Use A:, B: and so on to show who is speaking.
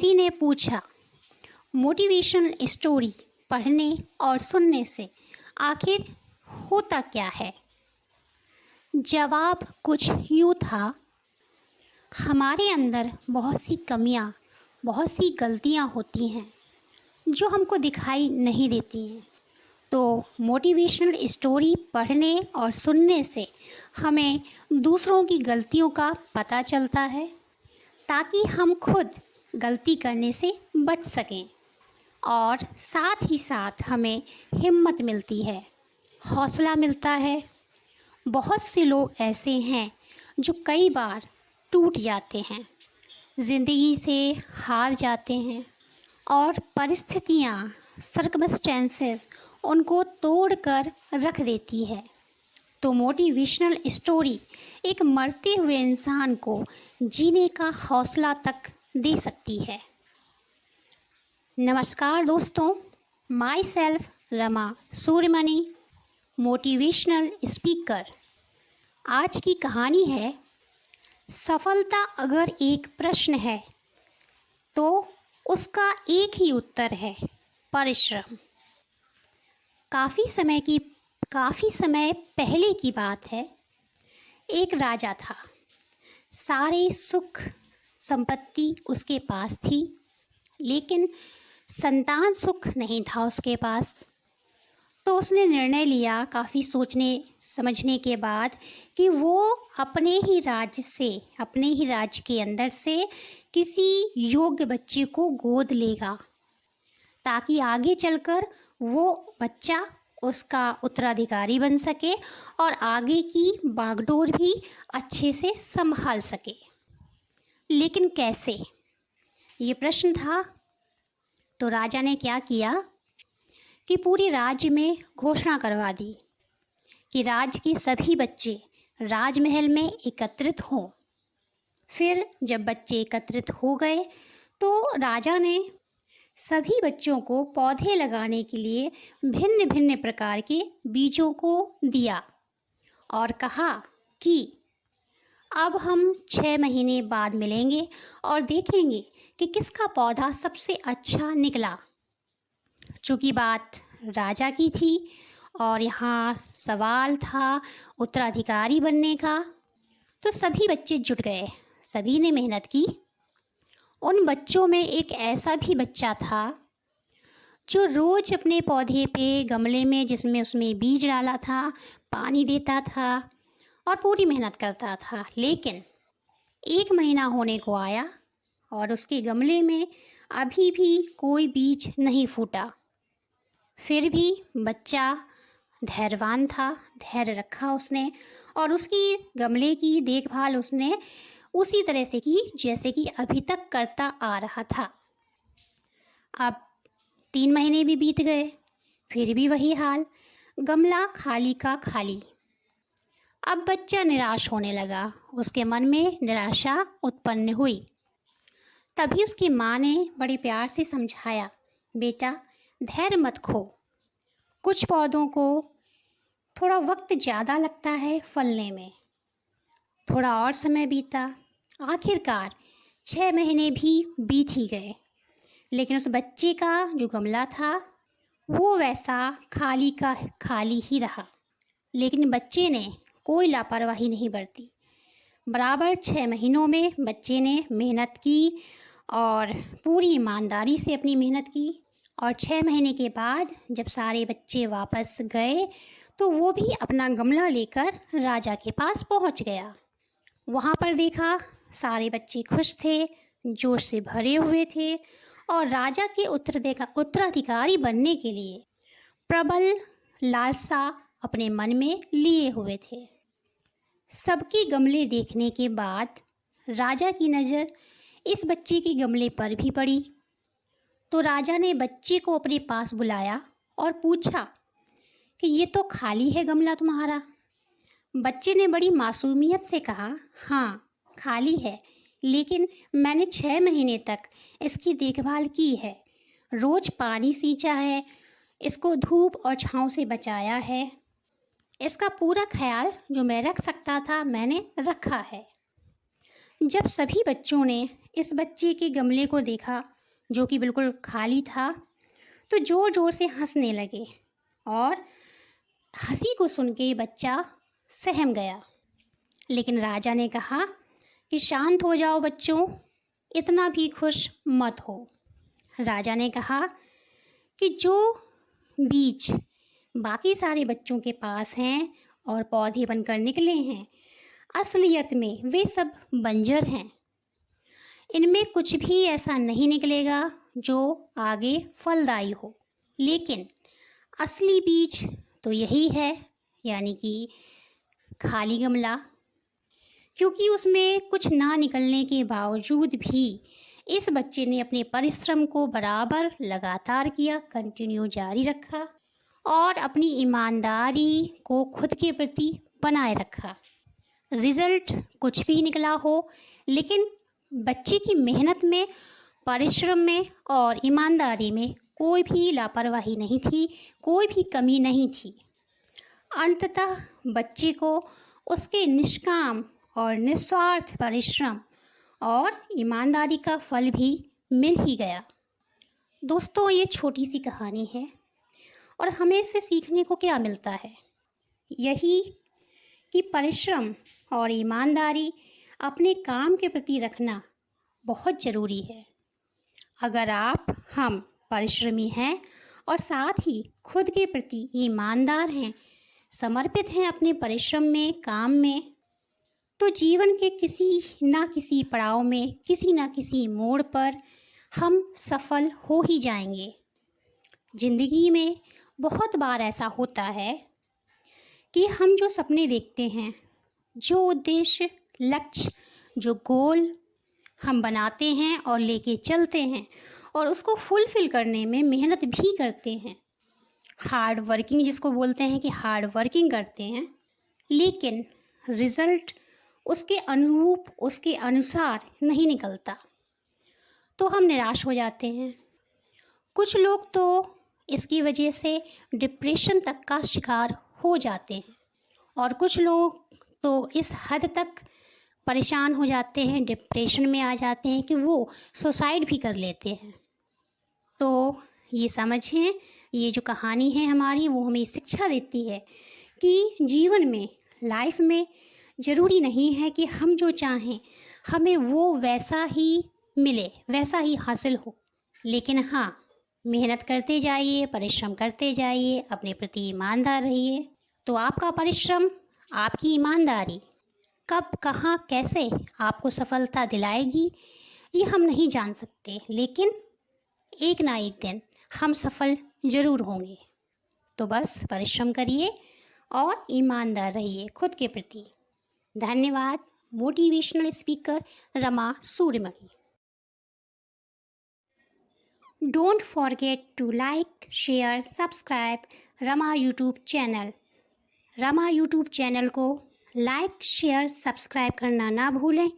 A: किसी ने पूछा, मोटिवेशनल स्टोरी पढ़ने और सुनने से आखिर होता क्या है? जवाब कुछ यूँ था, हमारे अंदर बहुत सी कमियां, बहुत सी गलतियां होती हैं जो हमको दिखाई नहीं देती हैं। तो मोटिवेशनल स्टोरी पढ़ने और सुनने से हमें दूसरों की गलतियों का पता चलता है, ताकि हम खुद गलती करने से बच सकें। और साथ ही साथ हमें हिम्मत मिलती है, हौसला मिलता है। बहुत से लोग ऐसे हैं जो कई बार टूट जाते हैं, ज़िंदगी से हार जाते हैं और परिस्थितियाँ, सर्कमस्टेंसेस उनको तोड़ कर रख देती है। तो मोटिवेशनल स्टोरी एक मरते हुए इंसान को जीने का हौसला तक दे सकती है। नमस्कार दोस्तों, my self Rama Suryamani, motivational speaker. आज की कहानी है, सफलता अगर एक प्रश्न है तो उसका एक ही उत्तर है, परिश्रम। काफ़ी समय पहले की बात है। एक राजा था, सारे सुख संपत्ति उसके पास थी, लेकिन संतान सुख नहीं था उसके पास। तो उसने निर्णय लिया, काफ़ी सोचने समझने के बाद, कि वो अपने ही राज्य के अंदर से किसी योग्य बच्चे को गोद लेगा, ताकि आगे चलकर वो बच्चा उसका उत्तराधिकारी बन सके और आगे की बागडोर भी अच्छे से संभाल सके। लेकिन कैसे, ये प्रश्न था। तो राजा ने क्या किया कि पूरे राज्य में घोषणा करवा दी कि राज्य के सभी बच्चे राजमहल में एकत्रित हों। फिर जब बच्चे एकत्रित हो गए तो राजा ने सभी बच्चों को पौधे लगाने के लिए भिन्न भिन्न प्रकार के बीजों को दिया और कहा कि अब हम 6 महीने बाद मिलेंगे और देखेंगे कि किसका पौधा सबसे अच्छा निकला। चूँकि बात राजा की थी और यहाँ सवाल था उत्तराधिकारी बनने का, तो सभी बच्चे जुट गए, सभी ने मेहनत की। उन बच्चों में एक ऐसा भी बच्चा था जो रोज़ अपने पौधे पे, गमले में जिसमें उसमें बीज डाला था, पानी देता था और पूरी मेहनत करता था। लेकिन 1 महीना होने को आया और उसके गमले में अभी भी कोई बीज नहीं फूटा। फिर भी बच्चा धैर्यवान था, धैर्य रखा उसने और उसकी गमले की देखभाल उसने उसी तरह से की जैसे कि अभी तक करता आ रहा था। अब 3 महीने भी बीत गए, फिर भी वही हाल, गमला खाली का खाली। अब बच्चा निराश होने लगा, उसके मन में निराशा उत्पन्न हुई। तभी उसकी माँ ने बड़े प्यार से समझाया, बेटा धैर्य मत खो, कुछ पौधों को थोड़ा वक्त ज़्यादा लगता है फलने में। थोड़ा और समय बीता, आखिरकार 6 महीने भी बीत ही गए, लेकिन उस बच्चे का जो गमला था वो वैसा खाली का खाली ही रहा। लेकिन बच्चे ने कोई लापरवाही नहीं बरती। बराबर 6 महीनों में बच्चे ने मेहनत की और पूरी ईमानदारी से अपनी मेहनत की। और 6 महीने के बाद जब सारे बच्चे वापस गए तो वो भी अपना गमला लेकर राजा के पास पहुंच गया। वहाँ पर देखा सारे बच्चे खुश थे, जोश से भरे हुए थे और राजा के उत्तराधिकारी बनने के लिए प्रबल लालसा अपने मन में लिए हुए थे। सबके गमले देखने के बाद राजा की नज़र इस बच्चे के गमले पर भी पड़ी। तो राजा ने बच्चे को अपने पास बुलाया और पूछा कि ये तो खाली है गमला तुम्हारा। बच्चे ने बड़ी मासूमियत से कहा, हाँ खाली है, लेकिन मैंने 6 महीने तक इसकी देखभाल की है, रोज़ पानी सींचा है, इसको धूप और छाँव से बचाया है, इसका पूरा ख्याल जो मैं रख सकता था मैंने रखा है। जब सभी बच्चों ने इस बच्चे के गमले को देखा जो कि बिल्कुल खाली था, तो ज़ोर ज़ोर से हंसने लगे और हंसी को सुन के बच्चा सहम गया। लेकिन राजा ने कहा कि शांत हो जाओ बच्चों, इतना भी खुश मत हो। राजा ने कहा कि जो बीज बाकी सारे बच्चों के पास हैं और पौधे बनकर निकले हैं, असलियत में वे सब बंजर हैं। इनमें कुछ भी ऐसा नहीं निकलेगा जो आगे फलदायी हो, लेकिन असली बीज तो यही है, यानी कि खाली गमला। क्योंकि उसमें कुछ ना निकलने के बावजूद भी इस बच्चे ने अपने परिश्रम को बराबर लगातार किया, कंटिन्यू जारी रखा और अपनी ईमानदारी को खुद के प्रति बनाए रखा। रिजल्ट कुछ भी निकला हो, लेकिन बच्चे की मेहनत में, परिश्रम में और ईमानदारी में कोई भी लापरवाही नहीं थी, कोई भी कमी नहीं थी। अंततः बच्चे को उसके निष्काम और निस्वार्थ परिश्रम और ईमानदारी का फल भी मिल ही गया। दोस्तों, ये छोटी सी कहानी है और हमें इससे सीखने को क्या मिलता है? यही कि परिश्रम और ईमानदारी अपने काम के प्रति रखना बहुत ज़रूरी है। अगर हम परिश्रमी हैं और साथ ही खुद के प्रति ईमानदार हैं, समर्पित हैं अपने परिश्रम में, काम में, तो जीवन के किसी ना किसी पड़ाव में, किसी ना किसी मोड़ पर हम सफल हो ही जाएंगे। ज़िंदगी में बहुत बार ऐसा होता है कि हम जो सपने देखते हैं, जो उद्देश्य, लक्ष्य, जो गोल हम बनाते हैं और लेके चलते हैं और उसको फुलफ़िल करने में मेहनत भी करते हैं, हार्ड वर्किंग जिसको बोलते हैं कि हार्ड वर्किंग करते हैं, लेकिन रिज़ल्ट उसके अनुरूप, उसके अनुसार नहीं निकलता, तो हम निराश हो जाते हैं। कुछ लोग तो इसकी वजह से डिप्रेशन तक का शिकार हो जाते हैं और कुछ लोग तो इस हद तक परेशान हो जाते हैं, डिप्रेशन में आ जाते हैं कि वो सुसाइड भी कर लेते हैं। तो ये समझें, ये जो कहानी है हमारी, वो हमें शिक्षा देती है कि जीवन में, लाइफ में ज़रूरी नहीं है कि हम जो चाहें हमें वो वैसा ही मिले, वैसा ही हासिल हो, लेकिन हाँ, मेहनत करते जाइए, परिश्रम करते जाइए, अपने प्रति ईमानदार रहिए। तो आपका परिश्रम, आपकी ईमानदारी कब, कहाँ, कैसे आपको सफलता दिलाएगी, ये हम नहीं जान सकते, लेकिन एक ना एक दिन हम सफल ज़रूर होंगे। तो बस परिश्रम करिए और ईमानदार रहिए खुद के प्रति। धन्यवाद। Motivational speaker Rama Suryamani. Don't forget to like, share, subscribe Rama YouTube channel. Rama YouTube channel को लाइक, शेयर, सब्सक्राइब करना ना भूलें